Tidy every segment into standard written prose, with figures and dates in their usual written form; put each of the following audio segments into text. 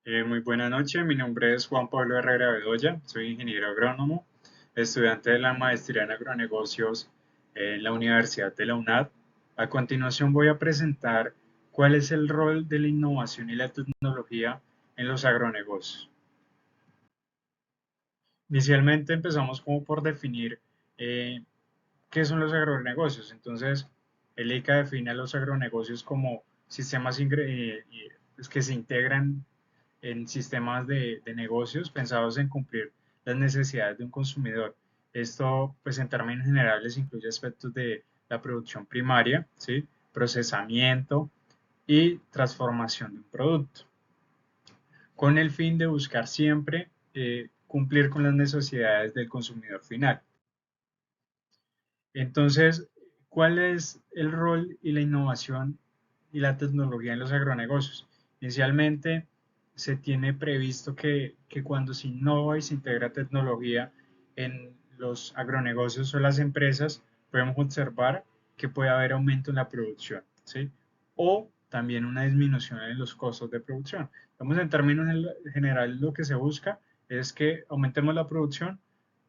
Muy buena noche, mi nombre es Juan Pablo Herrera Bedoya, soy ingeniero agrónomo, estudiante de la maestría en agronegocios en la Universidad de la UNAD. A continuación voy a presentar cuál es el rol de la innovación y la tecnología en los agronegocios. Inicialmente empezamos como por definir eh, qué son los agronegocios. Entonces, el ICA define a los agronegocios como sistemas que se integran en sistemas de negocios pensados en cumplir las necesidades de un consumidor. Esto, pues en términos generales, incluye aspectos de la producción primaria, ¿sí? Procesamiento y transformación de un producto, con el fin de buscar siempre cumplir con las necesidades del consumidor final. Entonces, ¿cuál es el rol y la innovación y la tecnología en los agronegocios? Inicialmente, se tiene previsto que cuando se innova y se integra tecnología en los agronegocios o las empresas, podemos observar que puede haber aumento en la producción, ¿sí? O también una disminución en los costos de producción. Vamos en términos generales, lo que se busca es que aumentemos la producción,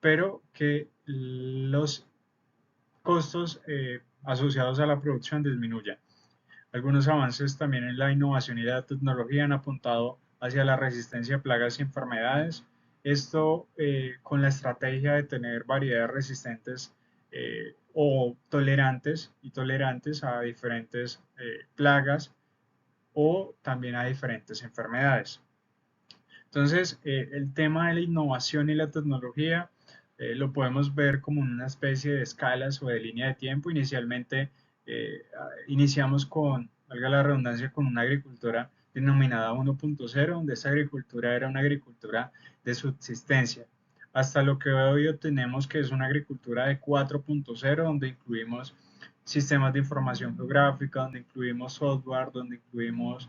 pero que los costos asociados a la producción disminuyan. Algunos avances también en la innovación y la tecnología han apuntado hacia la resistencia a plagas y enfermedades. Esto con la estrategia de tener variedades resistentes o tolerantes y tolerantes a diferentes plagas o también a diferentes enfermedades. Entonces, el tema de la innovación y la tecnología lo podemos ver como una especie de escalas o de línea de tiempo. Inicialmente, iniciamos con, valga la redundancia, con una agricultura denominada 1.0, donde esa agricultura era una agricultura de subsistencia. Hasta lo que hoy obtenemos que es una agricultura de 4.0, donde incluimos sistemas de información geográfica, donde incluimos software, donde incluimos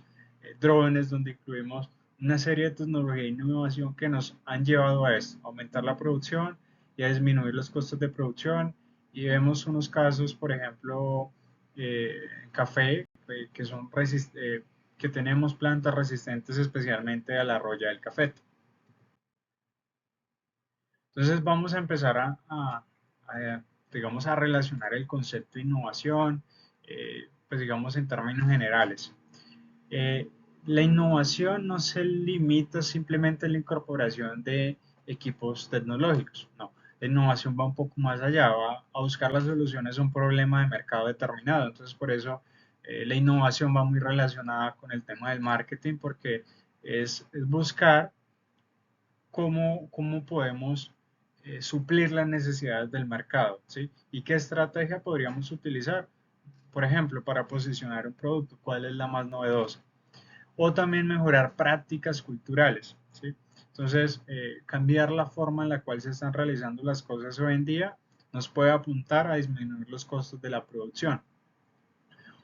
drones, donde incluimos una serie de tecnología e innovación que nos han llevado a esto, a aumentar la producción y a disminuir los costos de producción. Y vemos unos casos, por ejemplo, en café, que son que tenemos plantas resistentes especialmente a la roya del café. Entonces vamos a empezar digamos, a relacionar el concepto de innovación, pues digamos en términos generales. Eh, la innovación no se limita simplemente a la incorporación de equipos tecnológicos, no. La innovación va un poco más allá, va a buscar las soluciones a un problema de mercado determinado. Entonces, por eso la innovación va muy relacionada con el tema del marketing, porque es buscar cómo podemos suplir las necesidades del mercado, ¿sí? Y qué estrategia podríamos utilizar, por ejemplo, para posicionar un producto, cuál es la más novedosa o también mejorar prácticas culturales, ¿sí? Entonces, cambiar la forma en la cual se están realizando las cosas hoy en día nos puede apuntar a disminuir los costos de la producción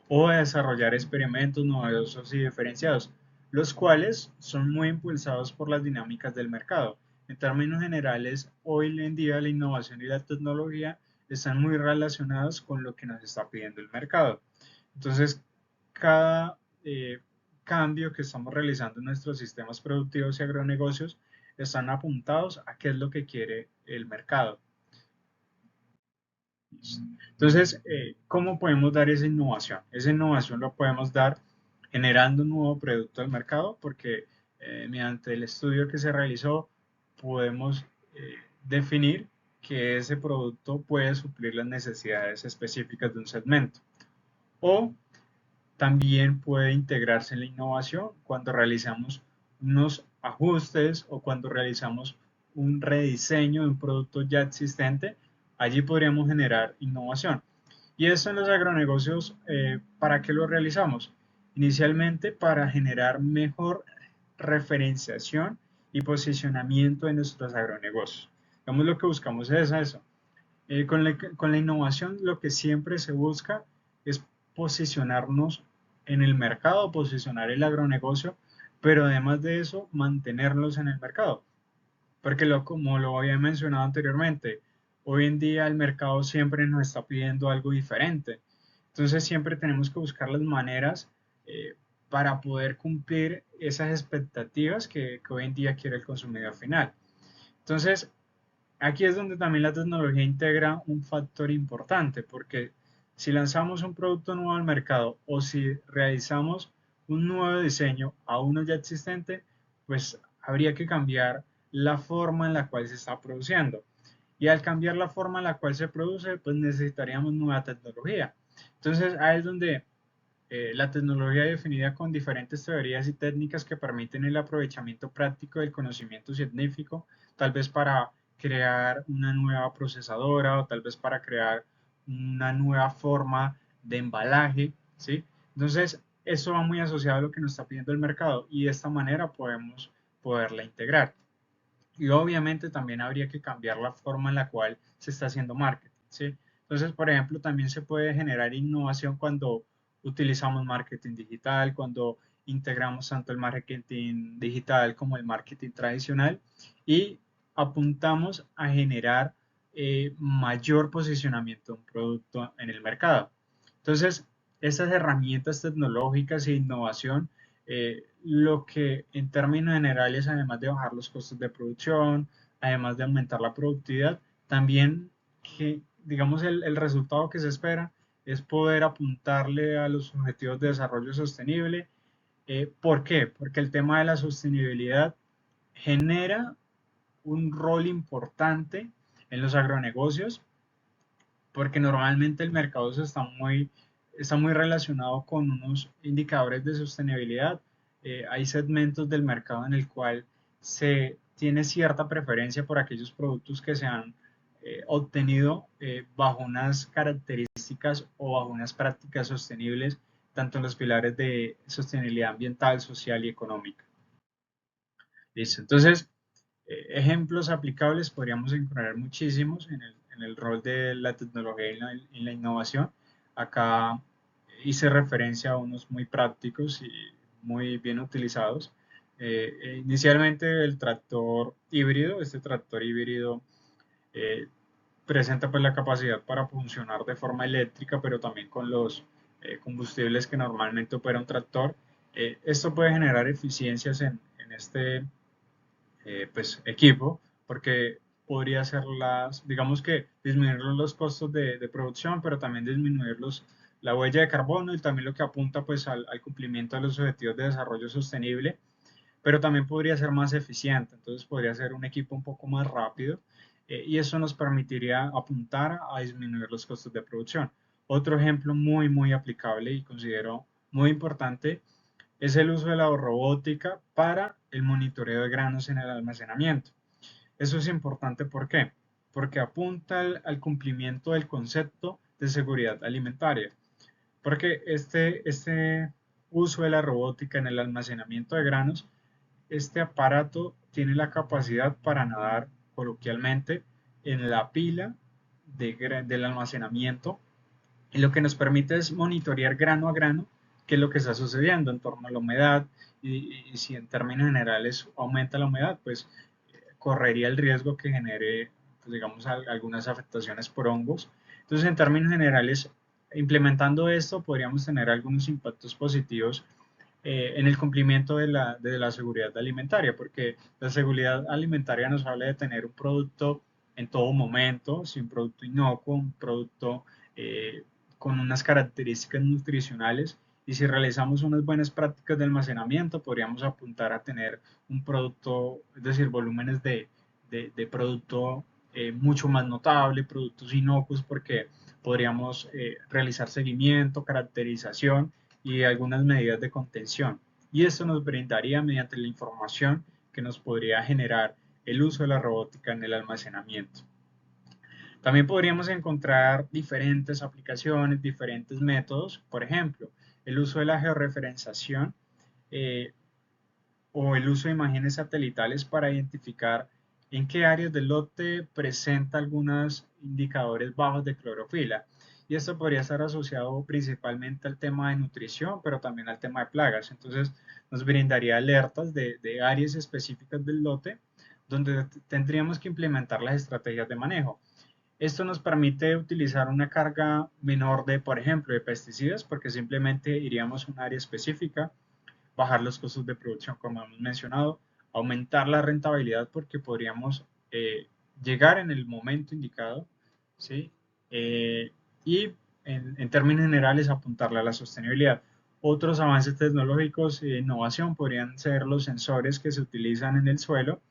o a desarrollar experimentos novedosos y diferenciados, los cuales son muy impulsados por las dinámicas del mercado. En términos generales, hoy en día la innovación y la tecnología están muy relacionados con lo que nos está pidiendo el mercado. Entonces, cada cambio que estamos realizando en nuestros sistemas productivos y agronegocios están apuntados a qué es lo que quiere el mercado. Entonces, ¿cómo podemos dar esa innovación? Esa innovación lo podemos dar generando un nuevo producto al mercado, porque mediante el estudio que se realizó podemos definir que ese producto puede suplir las necesidades específicas de un segmento. O también puede integrarse en la innovación cuando realizamos unos ajustes o cuando realizamos un rediseño de un producto ya existente. Allí podríamos generar innovación. Y esto en los agronegocios, ¿para qué lo realizamos? Inicialmente para generar mejor referenciación y posicionamiento de nuestros agronegocios. Digamos, lo que buscamos es eso. Con la innovación lo que siempre se busca es posicionarnos en el mercado, posicionar el agronegocio, pero además de eso, mantenerlos en el mercado. Porque como lo había mencionado anteriormente, hoy en día el mercado siempre nos está pidiendo algo diferente. Entonces siempre tenemos que buscar las maneras para poder cumplir esas expectativas que hoy en día quiere el consumidor final. Entonces, aquí es donde también la tecnología integra un factor importante, porque si lanzamos un producto nuevo al mercado o si realizamos un nuevo diseño a uno ya existente, pues habría que cambiar la forma en la cual se está produciendo. Y al cambiar la forma en la cual se produce, pues necesitaríamos nueva tecnología. Entonces, ahí es donde la tecnología definida con diferentes teorías y técnicas que permiten el aprovechamiento práctico del conocimiento científico, tal vez para crear una nueva procesadora o tal vez para crear una nueva forma de embalaje, ¿sí? Entonces, eso va muy asociado a lo que nos está pidiendo el mercado y de esta manera podemos poderla integrar. Y obviamente también habría que cambiar la forma en la cual se está haciendo marketing, ¿sí? Entonces, por ejemplo, también se puede generar innovación cuando utilizamos marketing digital, cuando integramos tanto el marketing digital como el marketing tradicional y apuntamos a generar mayor posicionamiento de un producto en el mercado. Entonces, estas herramientas tecnológicas e innovación lo que en términos generales, además de bajar los costos de producción, además de aumentar la productividad, también que, digamos, el resultado que se espera es poder apuntarle a los objetivos de desarrollo sostenible. ¿Por qué? Porque el tema de la sostenibilidad genera un rol importante en los agronegocios, porque normalmente el mercado está muy relacionado con unos indicadores de sostenibilidad. Hay segmentos del mercado en el cual se tiene cierta preferencia por aquellos productos que se han obtenido bajo unas características o bajo unas prácticas sostenibles, tanto en los pilares de sostenibilidad ambiental, social y económica. Listo. Entonces, ejemplos aplicables podríamos encontrar muchísimos en el rol de la tecnología y la innovación. Acá hice referencia a unos muy prácticos y muy bien utilizados. Inicialmente el tractor híbrido, este tractor híbrido eh, presenta pues la capacidad para funcionar de forma eléctrica, pero también con los combustibles que normalmente opera un tractor. Esto puede generar eficiencias en este pues, equipo, porque podría ser digamos que disminuir los costos de producción, pero también disminuir la huella de carbono y también lo que apunta pues al cumplimiento de los objetivos de desarrollo sostenible, pero también podría ser más eficiente, entonces podría ser un equipo un poco más rápido y eso nos permitiría apuntar a disminuir los costos de producción. Otro ejemplo muy aplicable y considero muy importante es el uso de la robótica para el monitoreo de granos en el almacenamiento. Eso es importante, ¿por qué? Porque apunta al cumplimiento del concepto de seguridad alimentaria. Porque este uso de la robótica en el almacenamiento de granos, este aparato tiene la capacidad para nadar coloquialmente en la pila del almacenamiento y lo que nos permite es monitorear grano a grano qué es lo que está sucediendo en torno a la humedad y si en términos generales aumenta la humedad, pues correría el riesgo que genere, pues, digamos, algunas afectaciones por hongos. Entonces, en términos generales, implementando esto, podríamos tener algunos impactos positivos en el cumplimiento de la seguridad alimentaria, porque la seguridad alimentaria nos habla de tener un producto en todo momento, si un producto inocuo, un producto eh, con unas características nutricionales, y si realizamos unas buenas prácticas de almacenamiento, podríamos apuntar a tener un producto, es decir, volúmenes de producto mucho más notable, productos inocuos, porque podríamos realizar seguimiento, caracterización y algunas medidas de contención. Y esto nos brindaría mediante la información que nos podría generar el uso de la robótica en el almacenamiento. También podríamos encontrar diferentes aplicaciones, diferentes métodos, por ejemplo, el uso de la georreferenciación eh, o el uso de imágenes satelitales para identificar en qué áreas del lote presenta algunos indicadores bajos de clorofila. Y esto podría estar asociado principalmente al tema de nutrición, pero también al tema de plagas. Entonces, nos brindaría alertas de áreas específicas del lote donde tendríamos que implementar las estrategias de manejo. Esto nos permite utilizar una carga menor de, por ejemplo, de pesticidas, porque simplemente iríamos a un área específica, bajar los costos de producción, como hemos mencionado, aumentar la rentabilidad porque podríamos llegar en el momento indicado, ¿sí? Y en términos generales apuntarle a la sostenibilidad. Otros avances tecnológicos e innovación podrían ser los sensores que se utilizan en el suelo,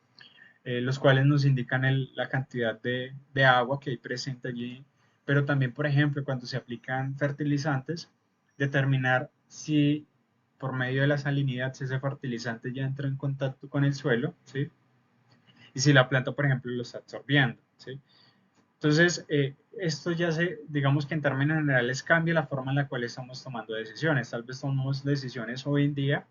los cuales nos indican la cantidad de agua que hay presente allí, pero también, por ejemplo, cuando se aplican fertilizantes, determinar si por medio de la salinidad, si ese fertilizante ya entra en contacto con el suelo, ¿sí? Y si la planta, por ejemplo, lo está absorbiendo, ¿sí? Entonces, esto ya digamos que en términos generales cambia la forma en la cual estamos tomando decisiones. Tal vez tomamos decisiones hoy en día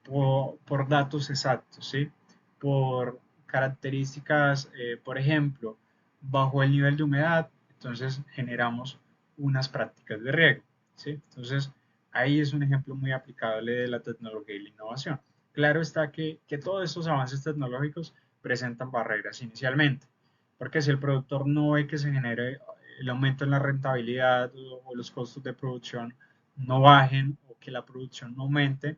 por datos exactos, ¿sí? Por características, por ejemplo, bajo el nivel de humedad, entonces generamos unas prácticas de riego, ¿sí? Entonces, ahí es un ejemplo muy aplicable de la tecnología y la innovación. Claro está que todos estos avances tecnológicos presentan barreras inicialmente, porque si el productor no ve que se genere el aumento en la rentabilidad o los costos de producción no bajen o que la producción no aumente,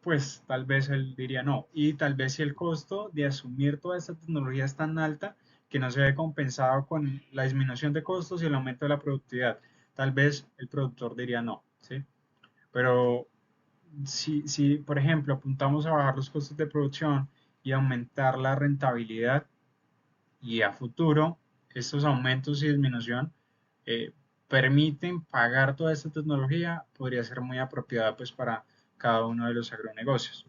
pues tal vez él diría no. Y tal vez si el costo de asumir toda esta tecnología es tan alta que no se ve compensado con la disminución de costos y el aumento de la productividad, tal vez el productor diría no, ¿sí? Pero si, por ejemplo, apuntamos a bajar los costos de producción y aumentar la rentabilidad y a futuro estos aumentos y disminución eh, permiten pagar toda esta tecnología, podría ser muy apropiada pues para cada uno de los agronegocios.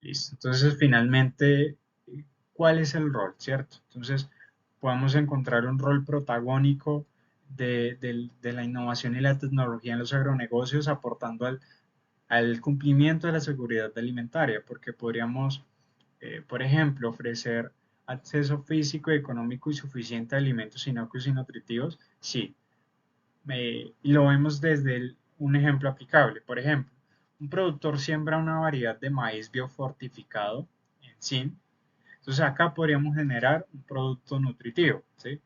Listo. Entonces, finalmente, ¿cuál es el rol, cierto? Entonces, podemos encontrar un rol protagónico de la innovación y la tecnología en los agronegocios, aportando al cumplimiento de la seguridad alimentaria, porque podríamos, por ejemplo, ofrecer acceso físico, económico y suficiente a alimentos inocuos y nutritivos, sí, y lo vemos desde un ejemplo aplicable. Por ejemplo, un productor siembra una variedad de maíz biofortificado en zinc. Entonces acá podríamos generar un producto nutritivo, ¿sí?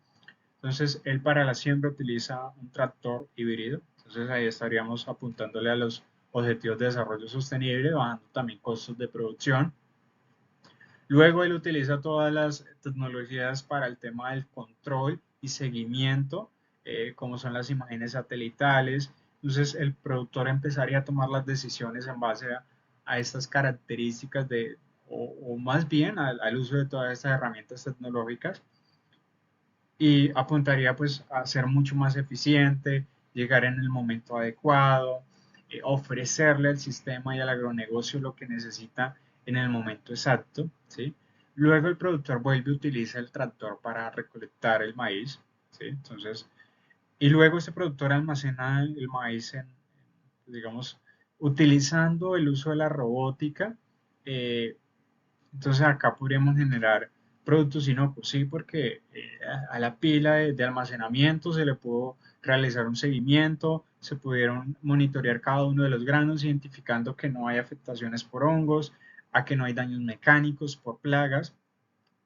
Entonces él para la siembra utiliza un tractor híbrido. Entonces ahí estaríamos apuntándole a los objetivos de desarrollo sostenible, bajando también costos de producción. Luego él utiliza todas las tecnologías para el tema del control y seguimiento, como son las imágenes satelitales. Entonces el productor empezaría a tomar las decisiones en base a estas características o más bien al uso de todas estas herramientas tecnológicas y apuntaría pues a ser mucho más eficiente, llegar en el momento adecuado, ofrecerle al sistema y al agronegocio lo que necesita en el momento exacto, ¿sí? Luego el productor vuelve y utiliza el tractor para recolectar el maíz, ¿sí? Entonces, y luego este productor almacena el maíz digamos, utilizando el uso de la robótica, eh, entonces acá podríamos generar productos inocuos, sí, porque a la pila de almacenamiento se le pudo realizar un seguimiento, se pudieron monitorear cada uno de los granos, identificando que no hay afectaciones por hongos, a que no hay daños mecánicos por plagas.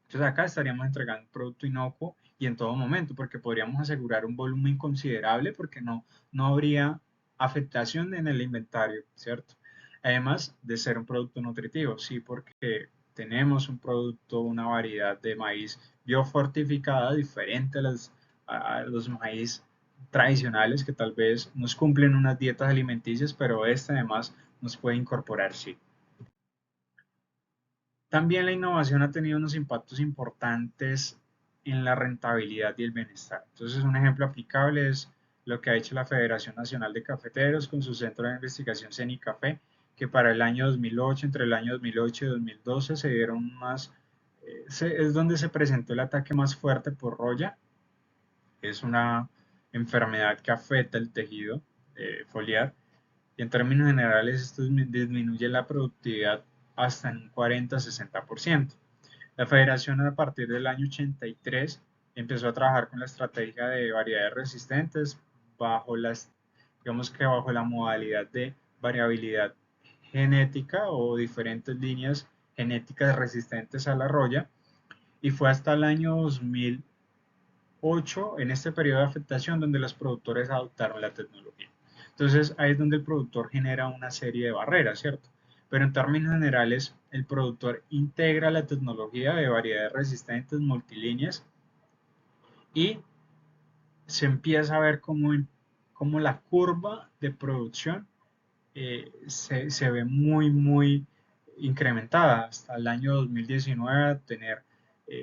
Entonces acá estaríamos entregando un producto inocuo y en todo momento, porque podríamos asegurar un volumen considerable porque no habría afectación en el inventario, ¿cierto? Además de ser un producto nutritivo, sí, porque tenemos un producto, una variedad de maíz biofortificada diferente a los maíz tradicionales que tal vez nos cumplen unas dietas alimenticias, pero este además nos puede incorporar, sí. También la innovación ha tenido unos impactos importantes en la rentabilidad y el bienestar. Entonces, un ejemplo aplicable es lo que ha hecho la Federación Nacional de Cafeteros con su centro de investigación CENICAFé, que para el año 2008, entre el año 2008 y 2012, se dieron más, es donde se presentó el ataque más fuerte por roya. Es una enfermedad que afecta el tejido foliar y en términos generales esto disminuye la productividad hasta en un 40-60%. La federación a partir del año 83 empezó a trabajar con la estrategia de variedades resistentes bajo digamos que bajo la modalidad de variabilidad genética o diferentes líneas genéticas resistentes a la roya y fue hasta el año 2008 en este periodo de afectación donde los productores adoptaron la tecnología. Entonces ahí es donde el productor genera una serie de barreras, ¿cierto? Pero en términos generales, el productor integra la tecnología de variedades resistentes multilíneas y se empieza a ver cómo la curva de producción se ve muy incrementada hasta el año 2019 a tener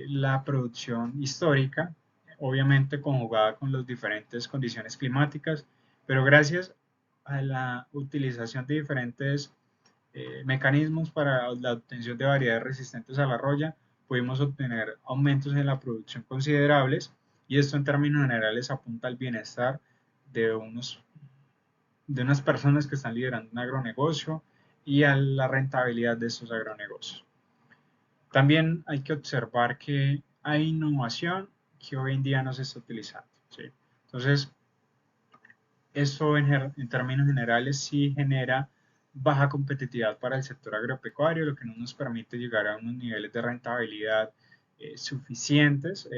la producción histórica, obviamente conjugada con las diferentes condiciones climáticas, pero gracias a la utilización de diferentes mecanismos para la obtención de variedades resistentes a la roya, pudimos obtener aumentos en la producción considerables y esto en términos generales apunta al bienestar de de unas personas que están liderando un agronegocio y a la rentabilidad de estos agronegocios. También hay que observar que hay innovación que hoy en día no se está utilizando. ¿Sí? Entonces, esto en términos generales sí genera baja competitividad para el sector agropecuario, lo que no nos permite llegar a unos niveles de rentabilidad suficientes,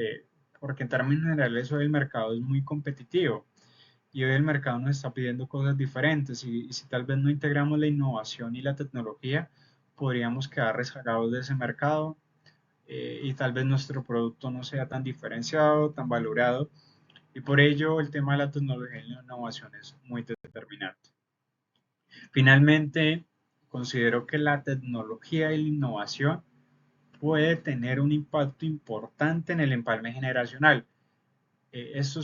porque en términos generales hoy el mercado es muy competitivo y hoy el mercado nos está pidiendo cosas diferentes y si tal vez no integramos la innovación y la tecnología, podríamos quedar rezagados de ese mercado y tal vez nuestro producto no sea tan diferenciado, tan valorado y por ello el tema de la tecnología y la innovación es muy determinante. Finalmente, considero que la tecnología y la innovación puede tener un impacto importante en el empalme generacional. Esto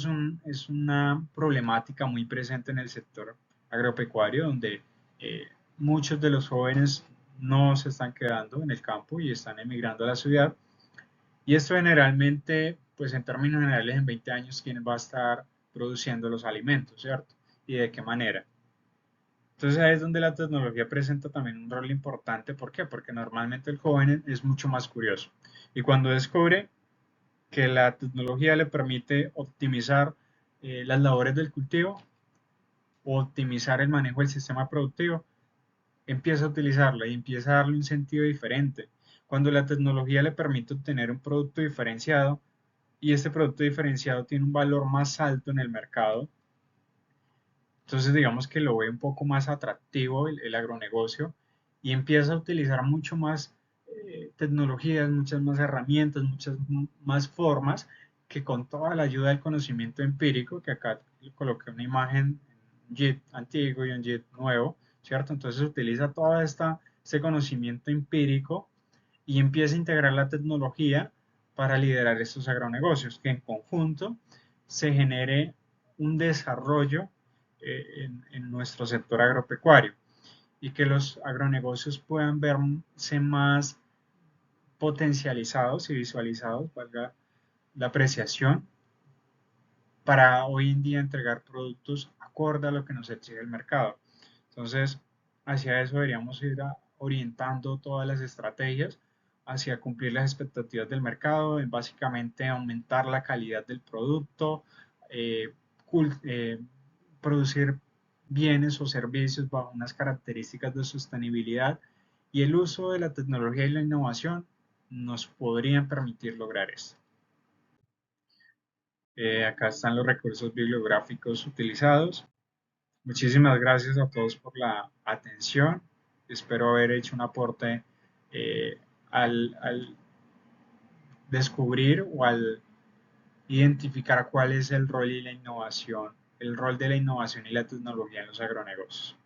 es una problemática muy presente en el sector agropecuario, donde eh, muchos de los jóvenes no se están quedando en el campo y están emigrando a la ciudad. Y esto generalmente, pues en términos generales, en 20 años, ¿quién va a estar produciendo los alimentos, cierto? ¿Y de qué manera? Entonces ahí es donde la tecnología presenta también un rol importante. ¿Por qué? Porque normalmente el joven es mucho más curioso. Y cuando descubre que la tecnología le permite optimizar las labores del cultivo o optimizar el manejo del sistema productivo, empieza a utilizarla y empieza a darle un sentido diferente. Cuando la tecnología le permite obtener un producto diferenciado y este producto diferenciado tiene un valor más alto en el mercado, entonces digamos que lo ve un poco más atractivo el agronegocio y empieza a utilizar mucho más tecnologías, muchas más herramientas, muchas más formas que con toda la ayuda del conocimiento empírico, que acá coloqué una imagen, un JIT antiguo y un JIT nuevo, ¿cierto? Entonces utiliza todo este conocimiento empírico y empieza a integrar la tecnología para liderar estos agronegocios, que en conjunto se genere un desarrollo en nuestro sector agropecuario y que los agronegocios puedan verse más potencializados y visualizados, valga la apreciación, para hoy en día entregar productos acorde a lo que nos exige el mercado. Entonces, hacia eso deberíamos ir orientando todas las estrategias hacia cumplir las expectativas del mercado, en básicamente aumentar la calidad del producto, eh, eh, producir bienes o servicios bajo unas características de sostenibilidad y el uso de la tecnología y la innovación nos podrían permitir lograr esto. Acá están los recursos bibliográficos utilizados. Muchísimas gracias a todos por la atención. Espero haber hecho un aporte eh, al descubrir o al identificar cuál es el rol y la innovación, el rol de la innovación y la tecnología en los agronegocios.